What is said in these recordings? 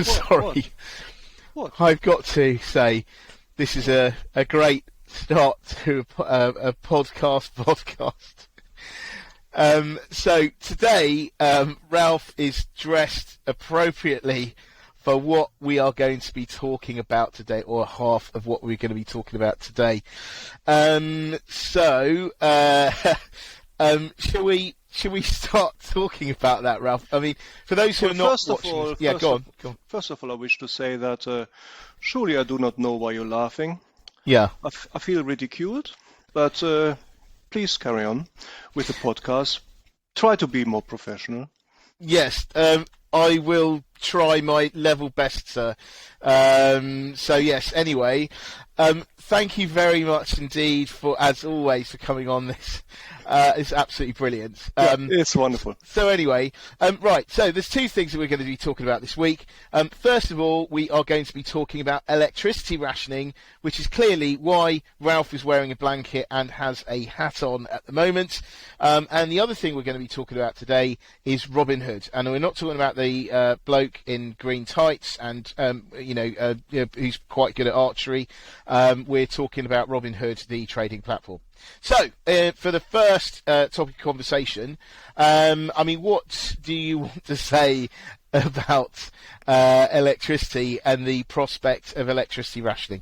Sorry. What? I've got to say, this is a great start to a podcast. So today, Ralph is dressed appropriately for what we are going to be talking about today, or half of what we're going to be talking about today. Shall we start talking about that, Ralph? I mean, for those who are not watching... Go on. First of all, I wish to say that surely I do not know why you're laughing. Yeah. I feel ridiculed, but please carry on with the podcast. Try to be more professional. Yes, I will try my level best, sir. So yes, anyway, thank you very much indeed for, as always, for coming on this. It's absolutely brilliant. It's wonderful. So anyway, right, so there's two things that we're going to be talking about this week. First of all, we are going to be talking about electricity rationing, which is clearly why Ralph is wearing a blanket and has a hat on at the moment. And the other thing we're going to be talking about today is Robinhood. And we're not talking about the bloke in green tights and, who's quite good at archery. We're talking about Robinhood, the trading platform. So, for the first topic of conversation, what do you want to say about electricity and the prospect of electricity rationing?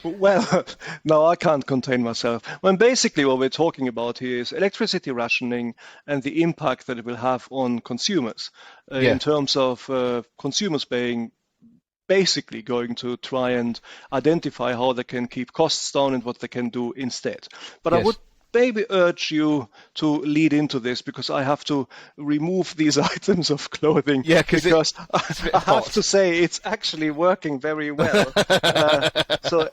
Well, no, I can't contain myself. Well, basically what we're talking about here is electricity rationing and the impact that it will have on consumers in terms of consumers being basically going to try and identify how they can keep costs down and what they can do instead. But I would maybe urge you to lead into this because I have to remove these items of clothing because I have to say it's actually working very well. So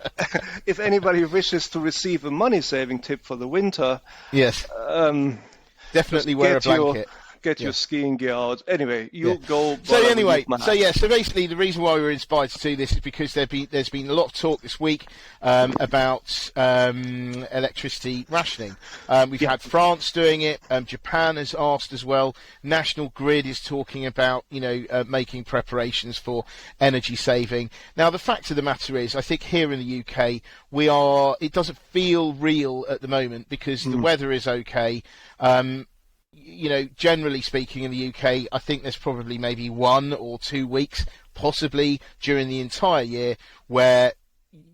if anybody wishes to receive a money-saving tip for the winter, definitely wear a blanket. Get your skiing gear out. Anyway, go. So basically, the reason why we were inspired to do this is because there's been a lot of talk this week about electricity rationing. We've had France doing it. Japan has asked as well. National Grid is talking about making preparations for energy saving. Now, the fact of the matter is, I think here in the UK it doesn't feel real at the moment because the weather is okay. Generally speaking in the UK, I think there's probably maybe 1 or 2 weeks, possibly during the entire year, where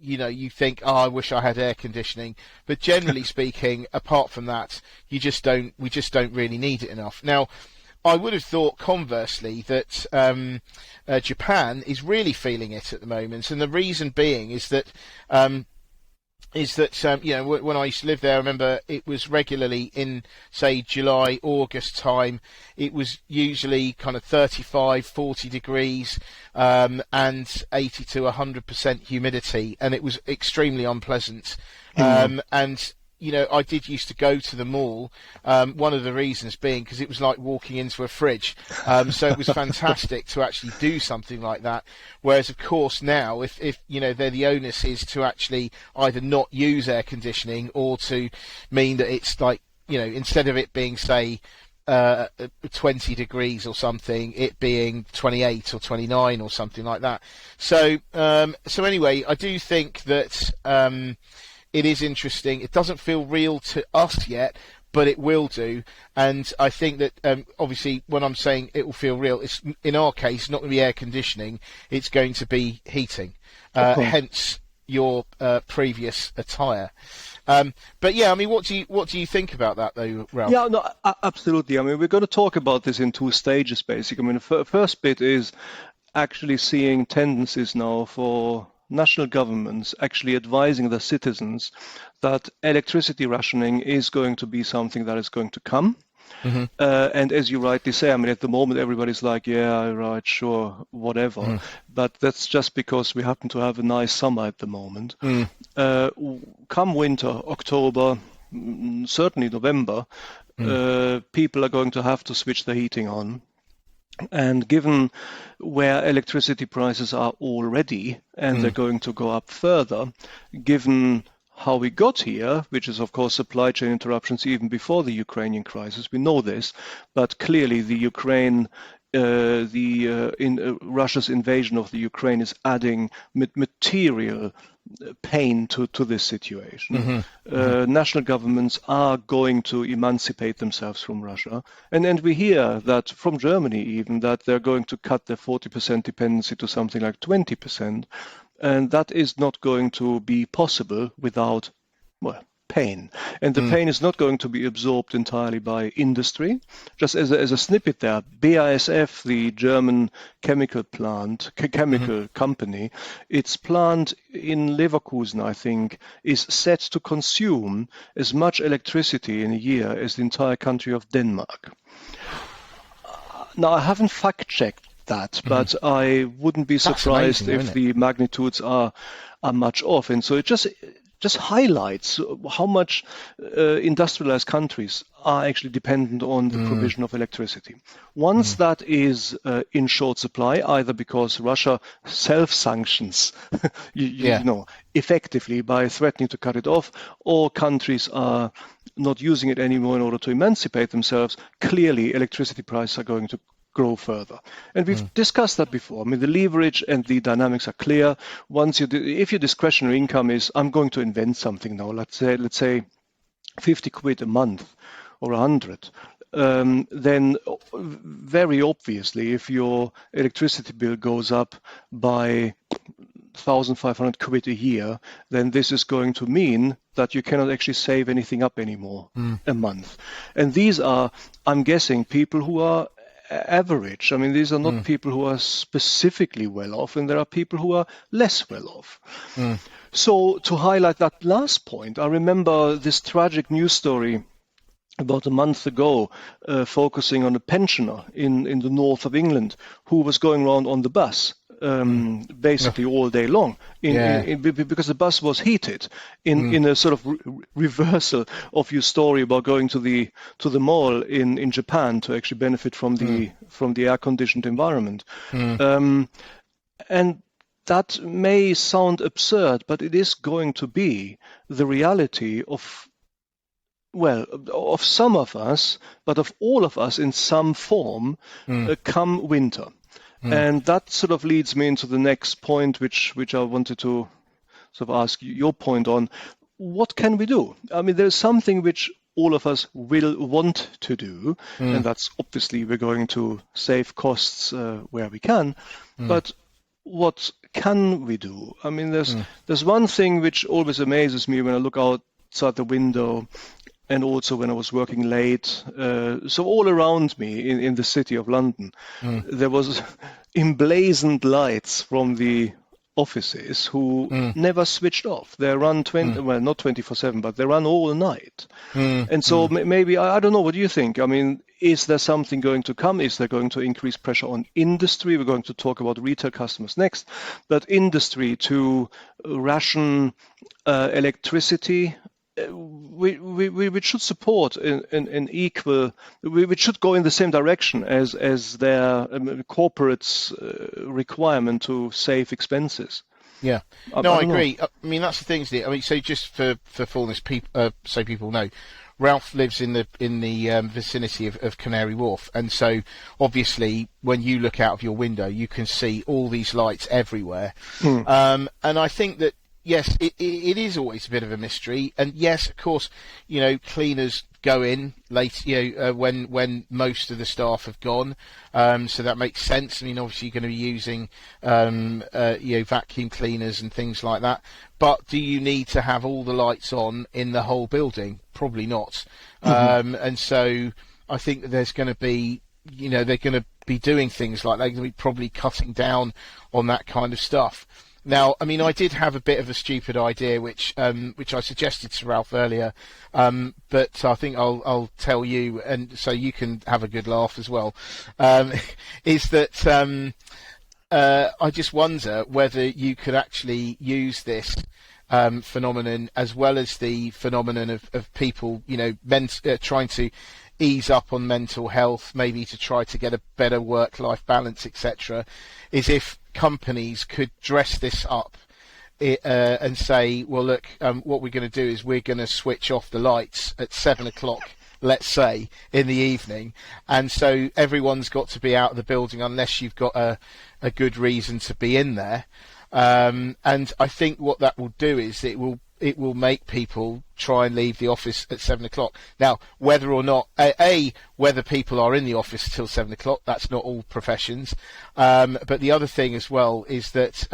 you think, I wish I had air conditioning. But generally speaking, apart from that, we just don't really need it enough. Now, I would have thought conversely that Japan is really feeling it at the moment, and the reason being is that. When I used to live there, I remember it was regularly in, say, July, August time. It was usually kind of 35, 40 degrees and 80 to 100% humidity, and it was extremely unpleasant. I did used to go to the mall, one of the reasons being because it was like walking into a fridge. So it was fantastic to actually do something like that. Whereas, of course, now, if the onus is to actually either not use air conditioning or to mean that it's like, instead of it being, say, 20 degrees or something, it being 28 or 29 or something like that. So anyway, I do think that... it is interesting. It doesn't feel real to us yet, but it will do. And I think that, obviously, when I'm saying it will feel real, it's in our case not going to be air conditioning. It's going to be heating. Hence your previous attire. But yeah, what do you think about that, though, Ralph? Yeah, no, absolutely. We're going to talk about this in 2 stages, basically. The first bit is actually seeing tendencies now for national governments actually advising their citizens that electricity rationing is going to be something that is going to come. And as you rightly say, at the moment everybody's like, yeah, right, sure, whatever. But that's just because we happen to have a nice summer at the moment. Come winter, October, certainly November, people are going to have to switch the heating on. And given where electricity prices are already, and they're going to go up further, given how we got here, which is, of course, supply chain interruptions even before the Ukrainian crisis, we know this, but clearly the Ukraine Russia's invasion of the Ukraine is adding material pain to this situation. National governments are going to emancipate themselves from Russia, and we hear that from Germany even that they're going to cut their 40% dependency to something like 20%, and that is not going to be possible without, well, pain. And the pain is not going to be absorbed entirely by industry. Just as a snippet there, BASF, the German chemical company, its plant in Leverkusen, I think, is set to consume as much electricity in a year as the entire country of Denmark. Now, I haven't fact-checked that, but I wouldn't be surprised if the magnitudes are much off. And so it just highlights how much industrialized countries are actually dependent on the provision of electricity. Once that is in short supply, either because Russia self-sanctions, you know, effectively by threatening to cut it off, or countries are not using it anymore in order to emancipate themselves, clearly electricity prices are going to grow further. And we've discussed that before. I mean, the leverage and the dynamics are clear. If your discretionary income is, I'm going to invent something now, let's say 50 quid a month or 100, then very obviously, if your electricity bill goes up by 1,500 quid a year, then this is going to mean that you cannot actually save anything up anymore a month. And these are, I'm guessing, people who are average. I mean, these are not people who are specifically well off, and there are people who are less well off. So to highlight that last point, I remember this tragic news story about a month ago, focusing on a pensioner in the north of England who was going around on the bus basically all day long because the bus was heated in a sort of reversal of your story about going to the mall in Japan to actually benefit from the air conditioned environment. And that may sound absurd, but it is going to be the reality of some of us, but of all of us in some form come winter. And that sort of leads me into the next point, which I wanted to sort of ask your point on. What can we do? I mean, there's something which all of us will want to do, and that's obviously we're going to save costs where we can. But what can we do? I mean, there's one thing which always amazes me when I look outside the window, and also when I was working late. So all around me in the city of London, there was emblazoned lights from the offices who never switched off. They run not 24/7, but they run all night. And so maybe, I don't know, what do you think? I mean, is there something going to come? Is there going to increase pressure on industry? We're going to talk about retail customers next, but industry to ration electricity. We should support an equal. We should go in the same direction as their corporates' requirement to save expenses. Yeah, no, I agree. I mean, that's the thing, isn't it? I mean, so just for fullness, so people know, Ralph lives in the vicinity of Canary Wharf, and so obviously when you look out of your window, you can see all these lights everywhere. And I think that. Yes, it is always a bit of a mystery, and yes, of course, you know, cleaners go in late, when most of the staff have gone, so that makes sense. I mean, obviously, you're going to be using, vacuum cleaners and things like that. But do you need to have all the lights on in the whole building? Probably not. And so I think that there's going to be, they're going to be doing things like they're going to be probably cutting down on that kind of stuff. Now, I mean, I did have a bit of a stupid idea, which I suggested to Ralph earlier, but I think I'll tell you, and so you can have a good laugh as well. Is that I just wonder whether you could actually use this phenomenon as well as the phenomenon of people, trying to ease up on mental health, maybe to try to get a better work-life balance, etc. Is if companies could dress this up and say, well, look, what we're going to do is we're going to switch off the lights at 7 o'clock let's say, in the evening, and so everyone's got to be out of the building unless you've got a good reason to be in there. And I think what that will do is it will make people try and leave the office at 7 o'clock. Now, whether or not, whether people are in the office till 7 o'clock, that's not all professions. But the other thing as well is that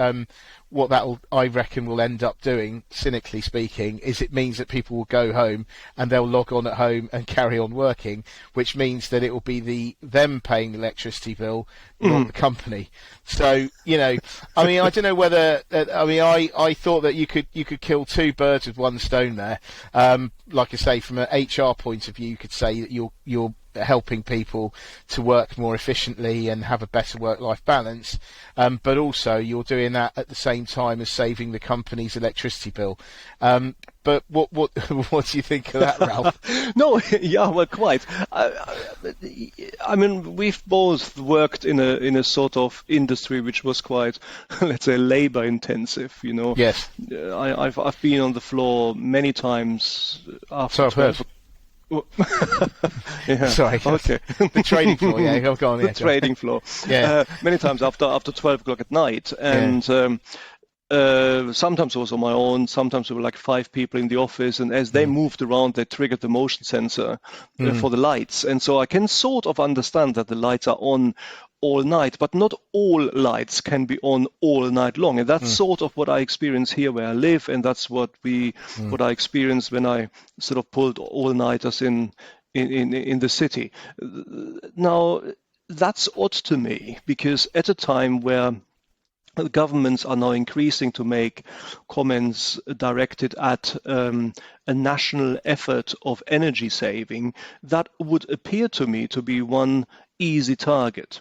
what I reckon will end up doing, cynically speaking, is it means that people will go home and they'll log on at home and carry on working, which means that it will be them paying the electricity bill, not the company. So, I mean, I don't know whether, I thought that you could kill two birds with one stone there. Like I say, from an HR point of view, you could say that you're helping people to work more efficiently and have a better work-life balance, but also you're doing that at the same time as saving the company's electricity bill. But what what do you think of that, Ralph? No, yeah, well, quite. I mean, we've both worked in a sort of industry which was quite, let's say, labor-intensive. Yes. I've been on the floor many times after. So I've heard. Yeah. Sorry. Okay. The trading floor. Yeah, go on. The trading floor. Yeah. Many times after 12 o'clock at night, and sometimes I was on my own. Sometimes there were like 5 people in the office, and as they moved around, they triggered the motion sensor for the lights. And so I can sort of understand that the lights are on all night, but not all lights can be on all night long. And that's sort of what I experience here where I live, and that's what I experienced when I sort of pulled all-nighters in the city. Now, that's odd to me, because at a time where the governments are now increasing to make comments directed at a national effort of energy saving, that would appear to me to be one easy target.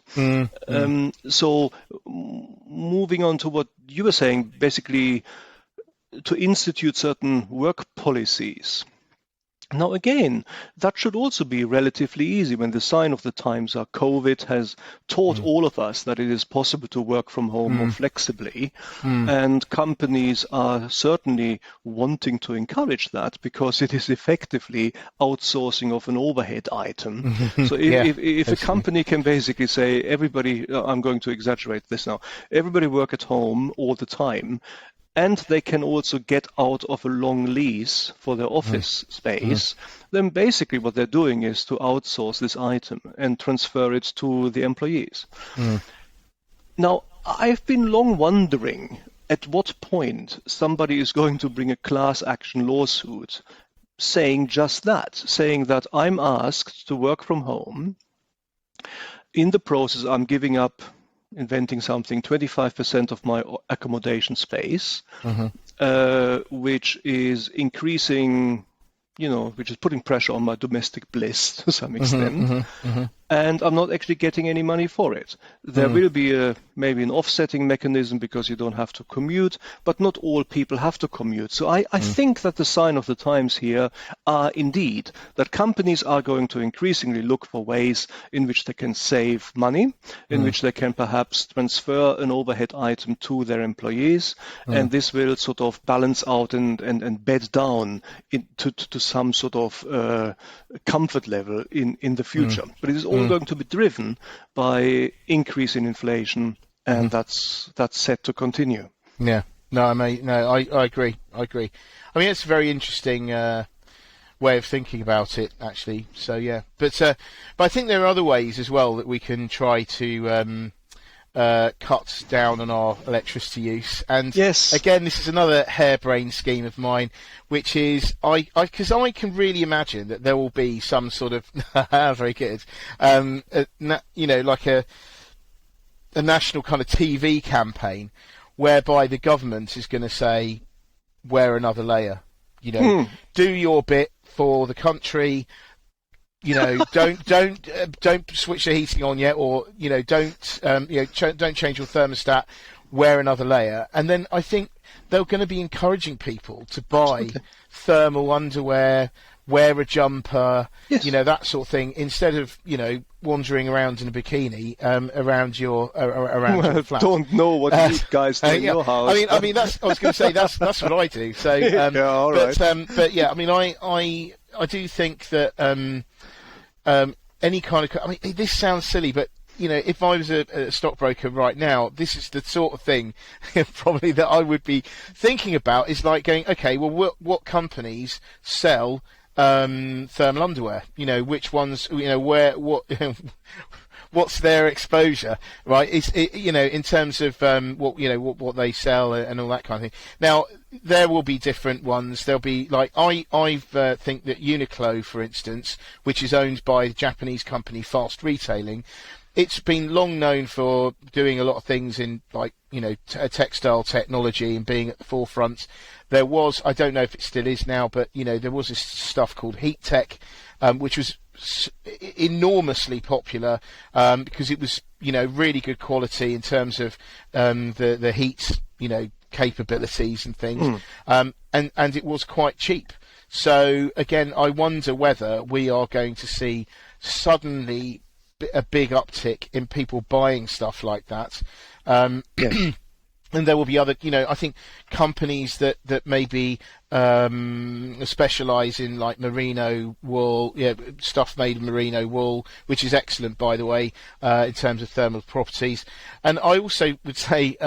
So moving on to what you were saying, basically to institute certain work policies. Now, again, that should also be relatively easy when the sign of the times are COVID has taught all of us that it is possible to work from home more flexibly. And companies are certainly wanting to encourage that because it is effectively outsourcing of an overhead item. So if a company can basically say, everybody, I'm going to exaggerate this now, everybody work at home all the time, and they can also get out of a long lease for their office space, then basically what they're doing is to outsource this item and transfer it to the employees. Now, I've been long wondering at what point somebody is going to bring a class action lawsuit saying just that, saying that I'm asked to work from home. In the process, I'm giving up, inventing something, 25% of my accommodation space, which is increasing, which is putting pressure on my domestic bliss to some extent. And I'm not actually getting any money for it. There will be maybe an offsetting mechanism because you don't have to commute, but not all people have to commute. So I think that the sign of the times here are indeed that companies are going to increasingly look for ways in which they can save money, in which they can perhaps transfer an overhead item to their employees, and this will sort of balance out and bed down to some sort of comfort level in the future. But it is all going to be driven by increase in inflation, and that's set to continue. Yeah. No, I agree. I mean, it's a very interesting way of thinking about it, actually. So yeah, but I think there are other ways as well that we can try to cut down on our electricity use. And again, this is another harebrained scheme of mine, which is because I can really imagine that there will be some sort of very good, like a national kind of TV campaign whereby the government is going to say, wear another layer, do your bit for the country. Don't switch the heating on yet, or don't change your thermostat. Wear another layer, and then I think they're going to be encouraging people to buy thermal underwear, wear a jumper, that sort of thing, instead of wandering around in a bikini around your flat. Don't know what you guys do in your house. I was going to say that's what I do. So, all right. But yeah, I mean, I do think that any kind of, I mean, this sounds silly, but if I was a stockbroker right now, this is the sort of thing probably that I would be thinking about, is like going, okay, well, what companies sell thermal underwear? Which ones, where, what, what's their exposure, right? In terms of what they sell and all that kind of thing. Now, there will be different ones. There'll be like I think that Uniqlo, for instance, which is owned by the Japanese company Fast Retailing, it's been long known for doing a lot of things in textile technology and being at the forefront. There was, I don't know if it still is now, but there was this stuff called Heat Tech, which was enormously popular because it was really good quality in terms of the heat capabilities and things, and it was quite cheap. So again, I wonder whether we are going to see suddenly a big uptick in people buying stuff like that. Yes. And there will be other, I think companies that maybe specialise in like merino wool, stuff made of merino wool, which is excellent, by the way, in terms of thermal properties. And I also would say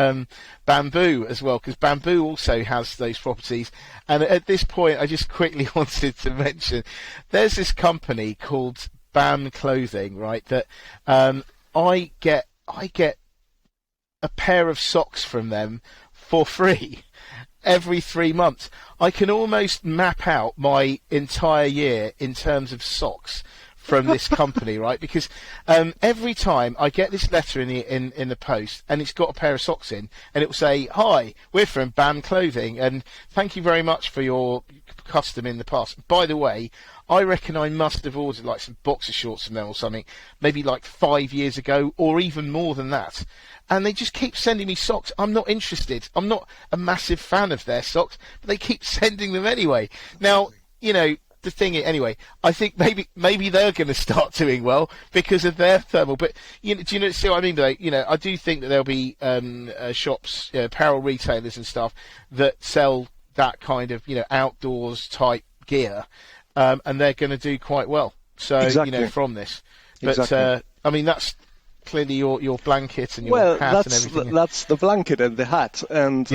bamboo as well, because bamboo also has those properties. And at this point, I just quickly wanted to mention, there's this company called BAM Clothing, right? That I get a pair of socks from them for free every 3 months. I can almost map out my entire year in terms of socks from this company, right? Because every time I get this letter in the post, and it's got a pair of socks in, and it will say, "Hi, we're from BAM Clothing, and thank you very much for your custom in the past. By the way, I reckon I must have ordered like some boxer shorts from them or something, maybe like 5 years ago, or even more than that. And they just keep sending me socks. I'm not interested. I'm not a massive fan of their socks, but they keep sending them anyway. Now, the thing is, anyway, I think maybe they're going to start doing well because of their thermal. But do you see what I mean? But I do think that there'll be shops, apparel retailers and stuff that sell that kind of outdoors type gear, and they're going to do quite well. So Exactly. From this, but Exactly. I mean that's clearly your blanket and your hat and everything. That's the blanket and the hat, and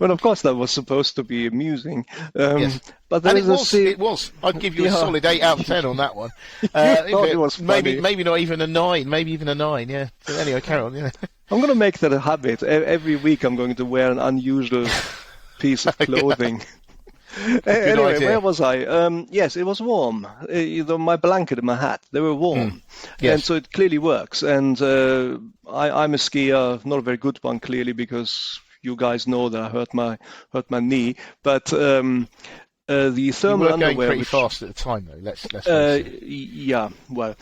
well, of course, that was supposed to be amusing. Yes. But and it was. I'd give you a solid 8 out of 10 on that one. Thought it was funny. Maybe not even a 9. Maybe even a 9. Yeah. So anyway, carry on. Yeah. I'm going to make that a habit. Every week, I'm going to wear an unusual piece of clothing. Anyway, idea. where was I? Yes, it was warm. My blanket and my hat, they were warm. Yes. And so it clearly works. And I'm a skier, not a very good one, clearly, because you guys know that I hurt my knee. But the thermal you were underwear, going pretty fast at the time, though. Let's face it. Yeah, well,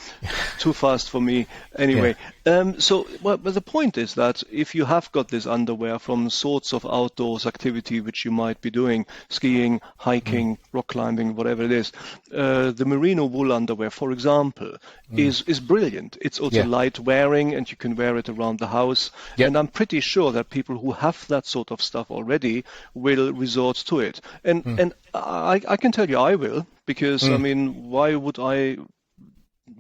too fast for me. Anyway, but the point is that if you have got this underwear from sorts of outdoors activity which you might be doing, skiing, hiking, rock climbing, whatever it is, the merino wool underwear, for example, is brilliant. It's also light wearing, and you can wear it around the house. Yep. And I'm pretty sure that people who have that sort of stuff already will resort to it. And I can tell you I will, because I mean, why would I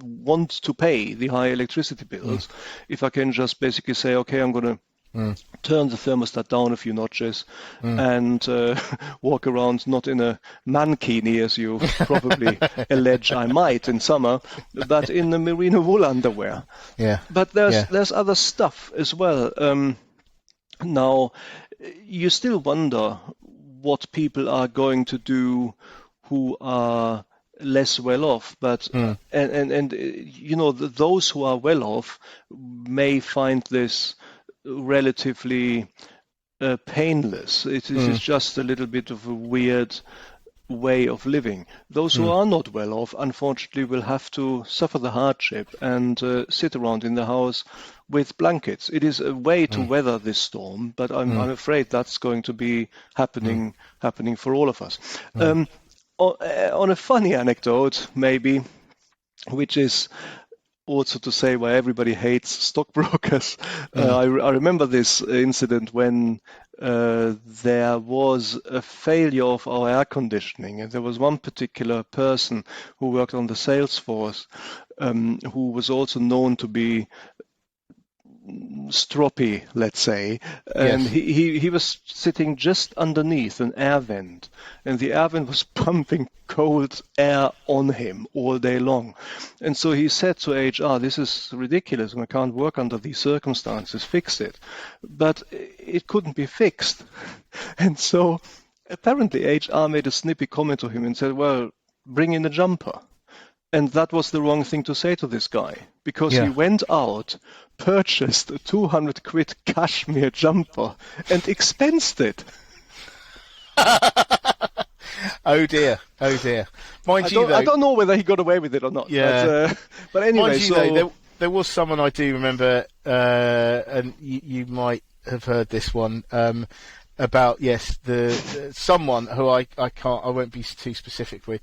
want to pay the high electricity bills if I can just basically say, okay, I'm going to turn the thermostat down a few notches and walk around not in a mankini, as you probably allege I might in summer, but in the merino wool underwear. Yeah. But there's other stuff as well. Now, you still wonder what people are going to do who are less well off, but and those who are well off may find this relatively painless. It is just a little bit of a weird way of living. Those who are not well off, unfortunately, will have to suffer the hardship and sit around in the house with blankets. It is a way to weather this storm, but I'm afraid that's going to be happening for all of us. On a funny anecdote, maybe, which is also to say why everybody hates stockbrokers. I remember this incident when there was a failure of our air conditioning, and there was one particular person who worked on the sales force, who was also known to be stroppy, let's say, and Yes. he was sitting just underneath an air vent, and the air vent was pumping cold air on him all day long. And so he said to HR, "This is ridiculous, and I can't work under these circumstances, fix it." But it couldn't be fixed. And so apparently HR made a snippy comment to him and said, "Well, bring in a jumper." And that was the wrong thing to say to this guy, because he Yeah. went out, purchased a 200 quid cashmere jumper, and expensed it. Oh dear. Oh dear. Mind you, I though. don't know whether he got away with it or not. Yeah. But anyway, Mind you, though, there was someone I do remember, and you might have heard this one, about, yes, the someone who I won't be too specific with,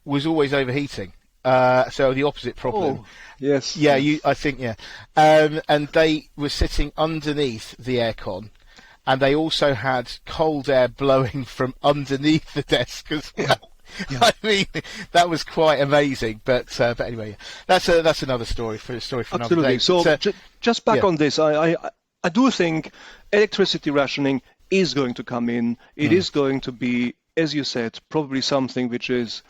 was always overheating. So the opposite problem. Oh, yes. Yeah, I think, yeah. And they were sitting underneath the aircon, and they also had cold air blowing from underneath the desk as well. Yeah. I mean, that was quite amazing. But anyway, that's another story for another Absolutely. day. So But, just back yeah. on this, I do think electricity rationing is going to come in. It is going to be, as you said, probably something which is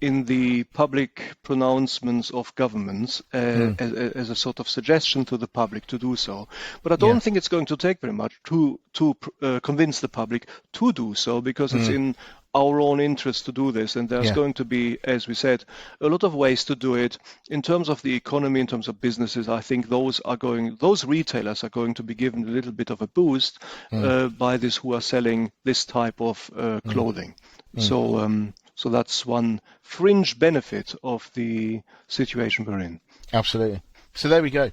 in the public pronouncements of governments as a sort of suggestion to the public to do so. But I don't think it's going to take very much to convince the public to do so, because it's in our own interest to do this. And there's going to be, as we said, a lot of ways to do it. In terms of the economy, in terms of businesses, I think those retailers are going to be given a little bit of a boost by this who are selling this type of clothing. So that's one fringe benefit of the situation we're in. Absolutely. So there we go.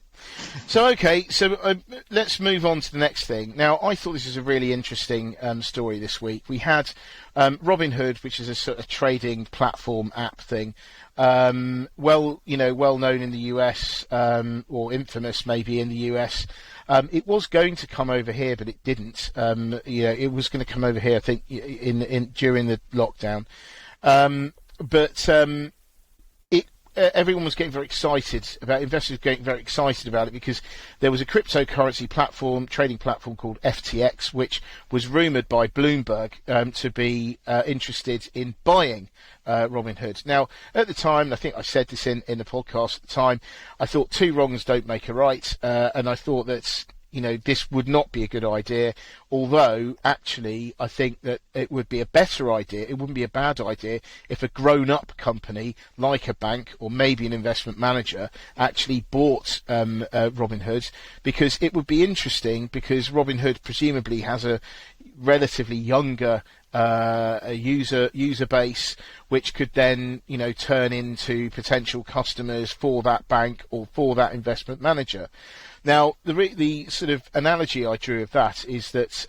So, okay, so let's move on to the next thing. Now, I thought this was a really interesting story this week. We had Robinhood, which is a sort of trading platform app thing, well known in the US, or infamous maybe in the US. It was going to come over here, but it didn't. It was going to come over here, I think, during the lockdown. Everyone was getting very excited about, investors were getting very excited about it, because there was a cryptocurrency platform, trading platform called FTX, which was rumoured by Bloomberg to be interested in buying Robinhood. Now, at the time, I think I said this in the podcast at the time, I thought two wrongs don't make a right, and I thought that this would not be a good idea, although actually I think that it would be a better idea, it wouldn't be a bad idea, if a grown-up company like a bank or maybe an investment manager actually bought Robinhood, because it would be interesting, because Robinhood presumably has a relatively younger a user base, which could then turn into potential customers for that bank or for that investment manager. Now, the sort of analogy I drew of that is that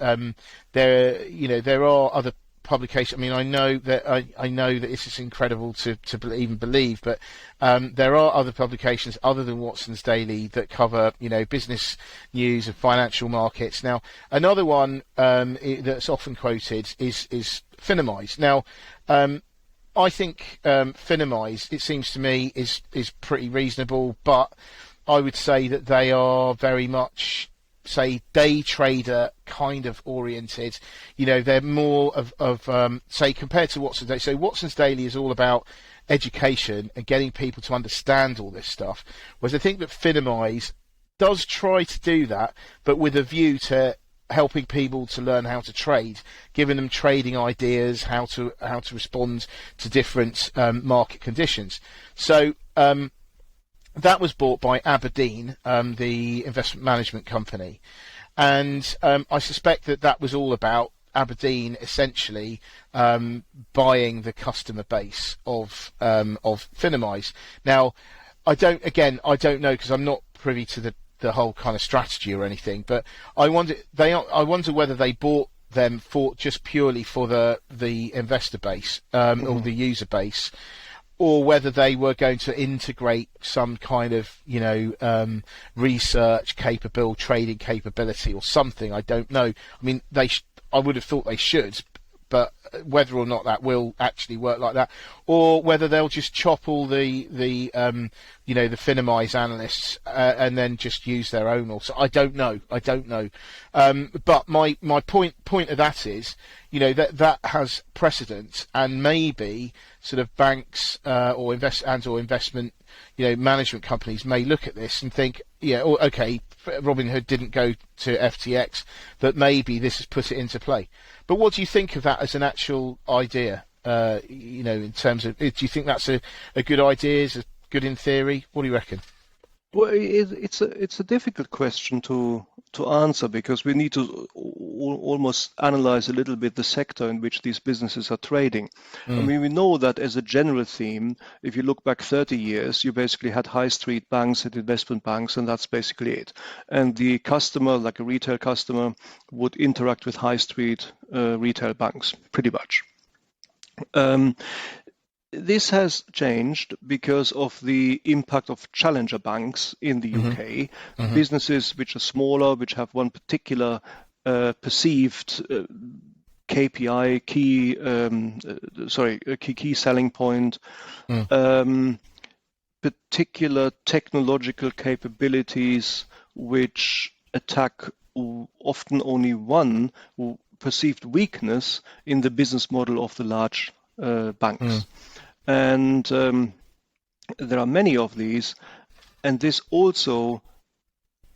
there are other publications. I mean, I know that this is incredible to even believe, but there are other publications other than Watson's Daily that cover business news and financial markets. Now, another one that's often quoted is Finimize. Now, I think Finimize, it seems to me, is pretty reasonable, but I would say that they are very much, say, day trader kind of oriented. They're more of say, compared to Watson's Daily. So Watson's Daily is all about education and getting people to understand all this stuff, whereas I think that Finimize does try to do that, but with a view to helping people to learn how to trade, giving them trading ideas, how to respond to different market conditions. So that was bought by Aberdeen, the investment management company, and I suspect that was all about Aberdeen essentially buying the customer base of Finimize. Now, I don't know, because I'm not privy to the whole kind of strategy or anything, but I wonder whether they bought them just purely for the investor base or the user base, or whether they were going to integrate some kind of, research trading capability or something. I don't know. I mean, I would have thought they should, but whether or not that will actually work like that, or whether they'll just chop all the Finimize analysts and then just use their own. Also, I don't know. But my point of that is, that has precedence, and maybe sort of banks or investment management companies may look at this and think, okay, Robinhood didn't go to FTX, but maybe this has put it into play. But what do you think of that as an actual idea? In terms of, do you think that's a good idea? Is it good in theory? What do you reckon? Well, it's a difficult question to answer, because we need to almost analyze a little bit the sector in which these businesses are trading. I mean, we know that as a general theme, if you look back 30 years, you basically had high street banks and investment banks, and that's basically it. And the customer, like a retail customer, would interact with high street retail banks, pretty much. This has changed because of the impact of challenger banks in the UK, businesses which are smaller, which have one particular perceived KPI, key selling point, particular technological capabilities which attack often only one perceived weakness in the business model of the large banks. And there are many of these, and this also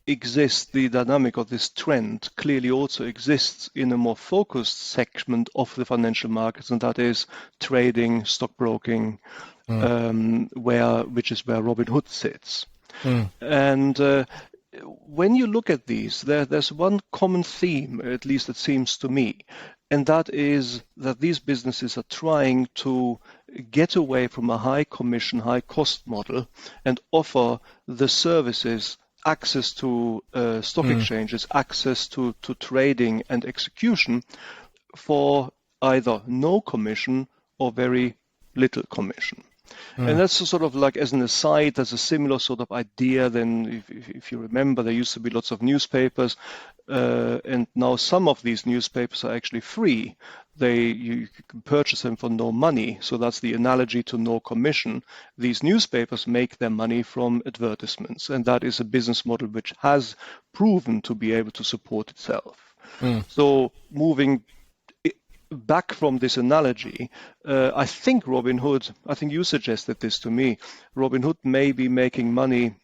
exists, the dynamic of this trend clearly also exists in a more focused segment of the financial markets, and that is trading, stockbroking, which is where Robinhood sits. And when you look at these, there's one common theme, at least it seems to me, and that is that these businesses are trying to get away from a high commission, high cost model and offer the services, access to stock exchanges, access to trading and execution for either no commission or very little commission. And that's sort of like, as an aside, there's a similar sort of idea. Then, if you remember, there used to be lots of newspapers, and now some of these newspapers are actually free. You can purchase them for no money. So that's the analogy to no commission. These newspapers make their money from advertisements, and that is a business model which has proven to be able to support itself. So moving back from this analogy, I think Robinhood, I think you suggested this to me, Robinhood may be making money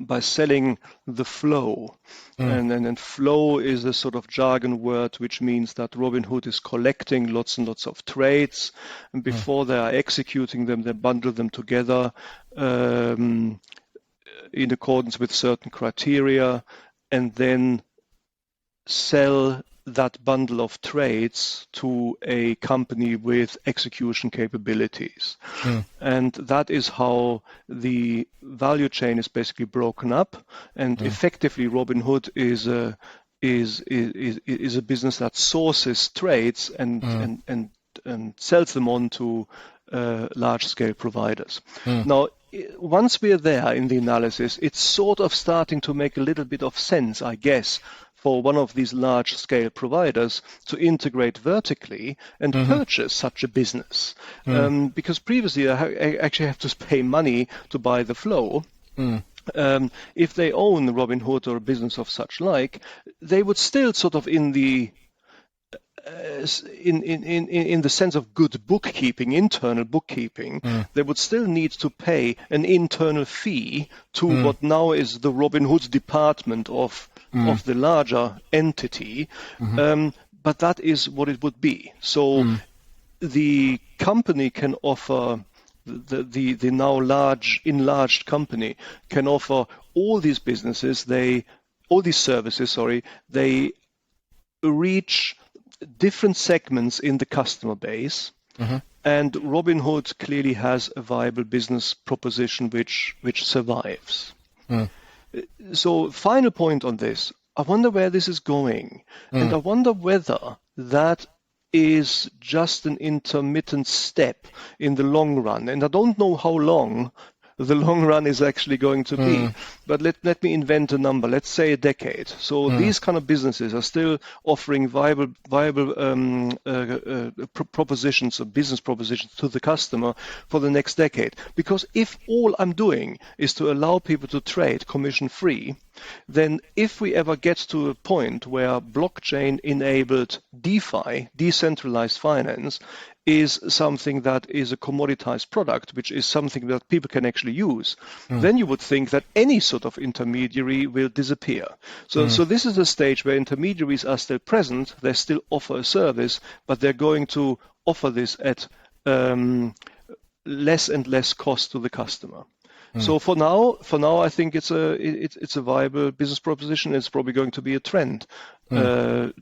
by selling the flow. And flow is a sort of jargon word which means that Robinhood is collecting lots and lots of trades, and before they are executing them, they bundle them together in accordance with certain criteria, and then sell that bundle of trades to a company with execution capabilities. And that is how the value chain is basically broken up. And effectively, Robinhood is a business that sources trades and sells them on to large-scale providers. Now, once we're there in the analysis, it's sort of starting to make a little bit of sense, I guess, for one of these large-scale providers to integrate vertically and purchase such a business. Because previously, I actually have to pay money to buy the flow. If they own Robinhood or a business of such like, they would still sort of in the sense of good bookkeeping, internal bookkeeping, they would still need to pay an internal fee to what now is the Robinhood department of the larger entity, but that is what it would be. So the company can offer, the now enlarged company can offer all these businesses, all these services, they reach different segments in the customer base, and Robinhood clearly has a viable business proposition which survives. So, final point on this, I wonder where this is going, and I wonder whether that is just an intermittent step in the long run. And I don't know how long the long run is actually going to be. But let me invent a number. Let's say a decade. So these kind of businesses are still offering viable propositions or business propositions to the customer for the next decade. Because if all I'm doing is to allow people to trade commission-free, then if we ever get to a point where blockchain-enabled DeFi, decentralized finance, is something that is a commoditized product, which is something that people can actually use, then you would think that any sort of intermediary will disappear. So this is a stage where intermediaries are still present, they still offer a service, but they're going to offer this at less and less cost to the customer. So for now, I think it's a viable business proposition. It's probably going to be a trend to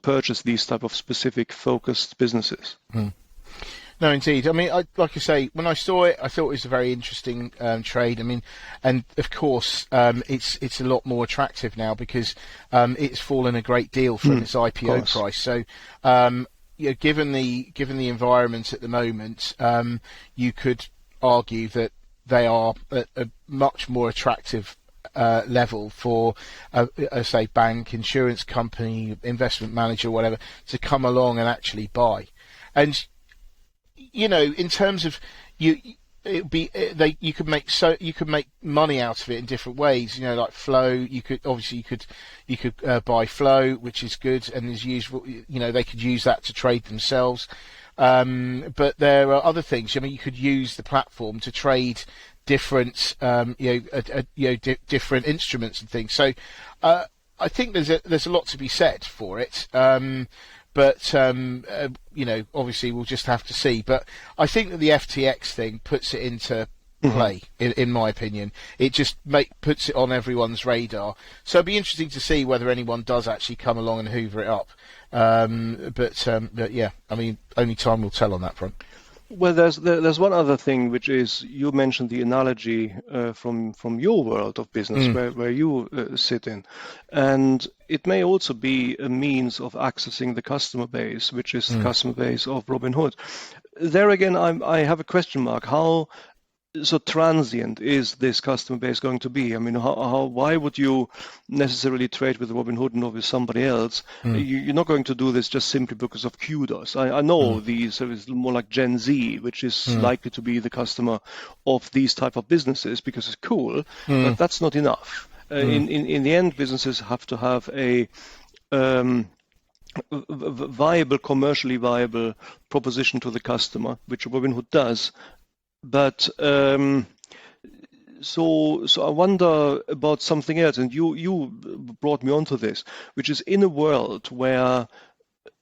purchase these type of specific focused businesses. No, indeed. I mean, like I say, when I saw it, I thought it was a very interesting trade. I mean, and of course, it's a lot more attractive now because it's fallen a great deal from its IPO price. So, given the environment at the moment, you could argue that they are at a much more attractive level for, say, bank, insurance company, investment manager, whatever, to come along and actually buy. And in terms of you could make money out of it in different ways. Like Flow, you could buy Flow, which is good and is useful. They could use that to trade themselves. But there are other things. I mean, you could use the platform to trade different, different instruments and things. So, I think there's a lot to be said for it. But obviously we'll just have to see. But I think that the FTX thing puts it into play, in my opinion. It just puts it on everyone's radar. So it'd be interesting to see whether anyone does actually come along and hoover it up. But yeah, I mean, only time will tell on that front. Well, there's one other thing, which is you mentioned the analogy from your world of business where you sit in, and it may also be a means of accessing the customer base, which is the customer base of Robinhood. There again, I have a question mark. How so transient is this customer base going to be? I mean, why would you necessarily trade with Robinhood and not with somebody else? You're not going to do this just simply because of kudos. I know these is more like Gen Z, which is likely to be the customer of these type of businesses because it's cool, but that's not enough. In the end, businesses have to have a viable, commercially viable proposition to the customer, which Robinhood does. But so I wonder about something else, and you brought me onto this, which is in a world where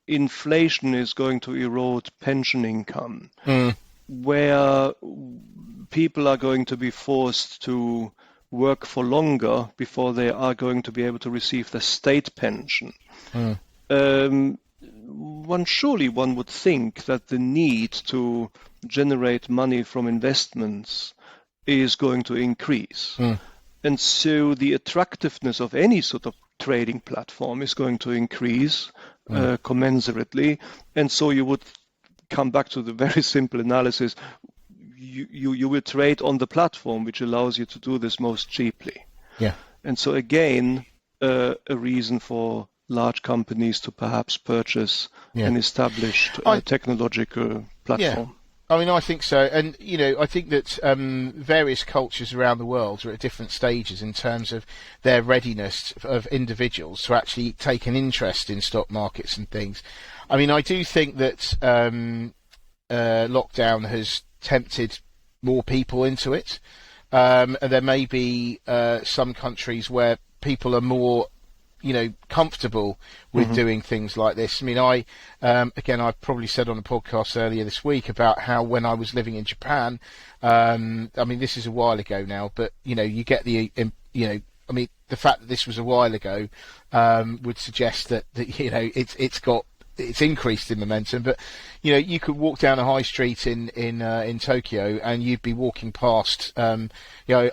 inflation is going to erode pension income, where people are going to be forced to work for longer before they are going to be able to receive the state pension. One would think that the need to generate money from investments is going to increase. And so the attractiveness of any sort of trading platform is going to increase commensurately. And so you would come back to the very simple analysis. You will trade on the platform, which allows you to do this most cheaply. Yeah. And so again, a reason for large companies to perhaps purchase an established technological platform. Yeah. I mean, I think so. And, I think that various cultures around the world are at different stages in terms of their readiness of individuals to actually take an interest in stock markets and things. I mean, I do think that lockdown has tempted more people into it. And there may be some countries where people are more comfortable with doing things like this. I mean, I probably said on a podcast earlier this week about how when I was living in Japan, I mean, this is a while ago now, but, you get the, I mean, the fact that this was a while ago would suggest that it's increased in momentum. But you could walk down a high street in Tokyo and you'd be walking past I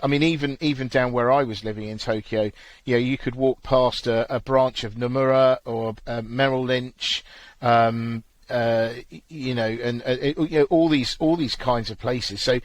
mean, even down where I was living in Tokyo, you could walk past a branch of Nomura or Merrill Lynch, all these kinds of places. So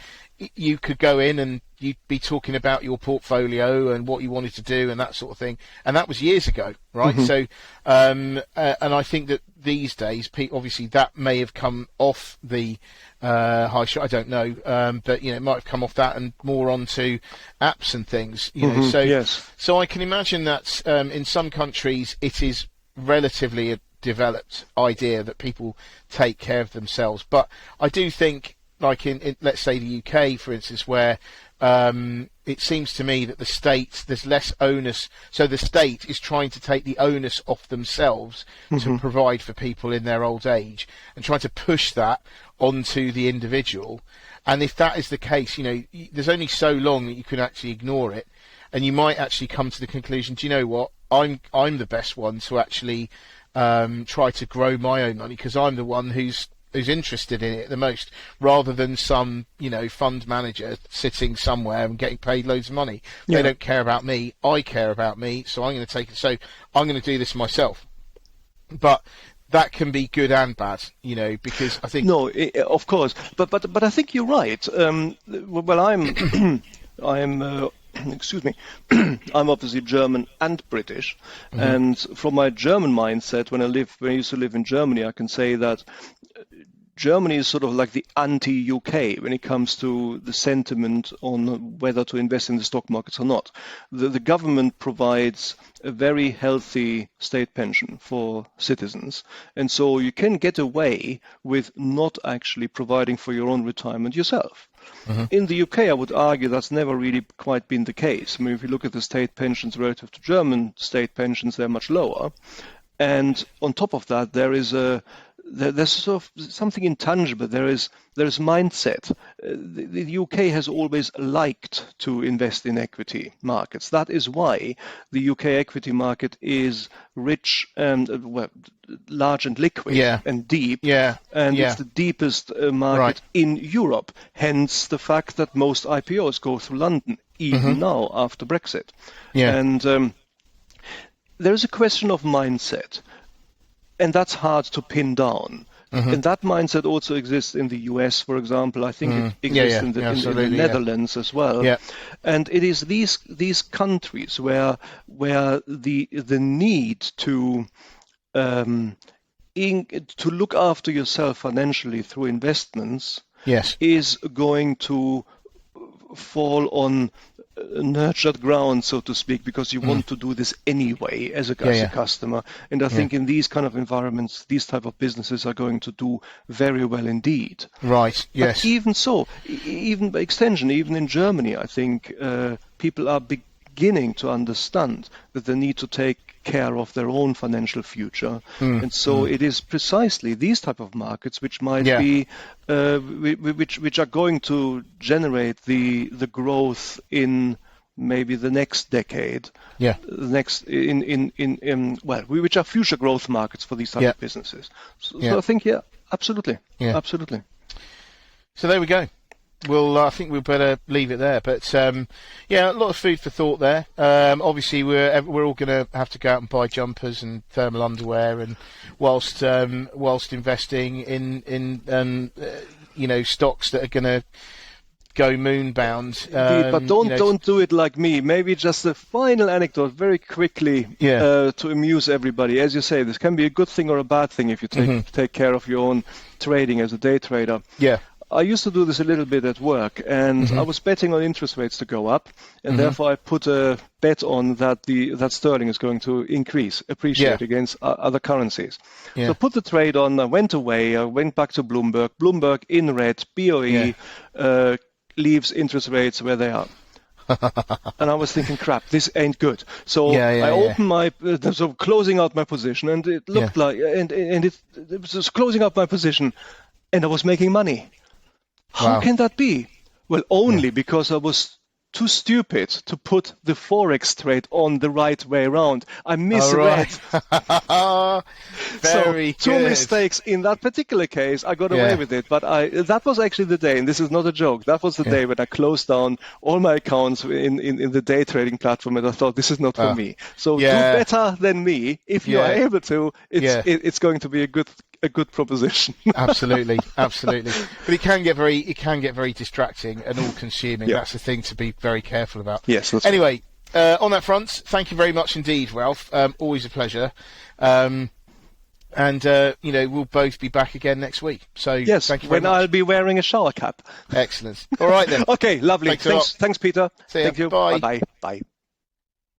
you could go in and you'd be talking about your portfolio and what you wanted to do and that sort of thing. And that was years ago, right? Mm-hmm. So, and I think that these days, obviously that may have come off the high shot. I don't know, but it might have come off that and more onto apps and things. So yes. So I can imagine that in some countries it is relatively a developed idea that people take care of themselves, but I do think, like in let's say the UK, for instance, where it seems to me that there's less onus, so the state is trying to take the onus off themselves to provide for people in their old age and trying to push that onto the individual. And if that is the case, there's only so long that you can actually ignore it, and you might actually come to the conclusion, do you know what, I'm the best one to actually try to grow my own money because I'm the one who's interested in it the most, rather than some fund manager sitting somewhere and getting paid loads of money. They don't care about me. I care about me, so I'm going to take it. So I'm going to do this myself. But that can be good and bad, because I think of course, but I think you're right. Well, I'm excuse me, I'm obviously German and British, and from my German mindset, when I used to live in Germany, I can say that Germany is sort of like the anti-UK when it comes to the sentiment on whether to invest in the stock markets or not. The government provides a very healthy state pension for citizens, and so you can get away with not actually providing for your own retirement yourself. In the UK, I would argue that's never really quite been the case. I mean, if you look at the state pensions relative to German state pensions, they're much lower. And on top of that, there's sort of something intangible. There is mindset. The UK has always liked to invest in equity markets. That is why the UK equity market is rich and large and liquid and deep. It's the deepest market in Europe. Hence the fact that most IPOs go through London, even now after Brexit. And there is a question of mindset, and that's hard to pin down. And that mindset also exists in the US, for example. I think it exists in the Netherlands as well. And it is these countries where the need to look after yourself financially through investments is going to fall on nurtured ground, so to speak, because you want to do this anyway as a customer. And I think in these kind of environments, these type of businesses are going to do very well indeed. Right, yes. But even so, even by extension, even in Germany, I think people are beginning to understand that they need to take care of their own financial future. And so it is precisely these type of markets which might be which are going to generate the growth in maybe the next decade. Which are future growth markets for these type of businesses. So I think absolutely. So there we go. Well, I think we'd better leave it there. But a lot of food for thought there. Obviously, we're all going to have to go out and buy jumpers and thermal underwear, and whilst investing in stocks that are going to go moonbound. But don't do it like me. Maybe just a final anecdote, very quickly, to amuse everybody. As you say, this can be a good thing or a bad thing if you take care of your own trading as a day trader. I used to do this a little bit at work, and I was betting on interest rates to go up, and therefore I put a bet on that sterling is going to appreciate against other currencies. So I put the trade on, I went away, I went back to Bloomberg. Bloomberg in red, BOE leaves interest rates where they are. And I was thinking, crap, this ain't good. So I opened so closing out my position, and it looked like, and it was closing out my position, and I was making money. How can that be? Well, only because I was too stupid to put the Forex trade on the right way around. I misread. Very so, two good. mistakes in that particular case. I got away with it. But that was actually the day, and this is not a joke, that was the day when I closed down all my accounts in the day trading platform, and I thought, this is not for me. So do better than me. If you are able to, it's going to be a good a good proposition. Absolutely, absolutely. But it can get very distracting and all-consuming. Yeah. That's the thing to be very careful about. Yes. That's Anyway, on that front, thank you very much indeed, Ralph. Always a pleasure. And we'll both be back again next week. So yes, thank you very when much. I'll be wearing a shower cap. Excellent. All right then. Okay, lovely. Thanks a lot. Thanks, Peter. See ya. Thank you. Bye. Bye. Bye.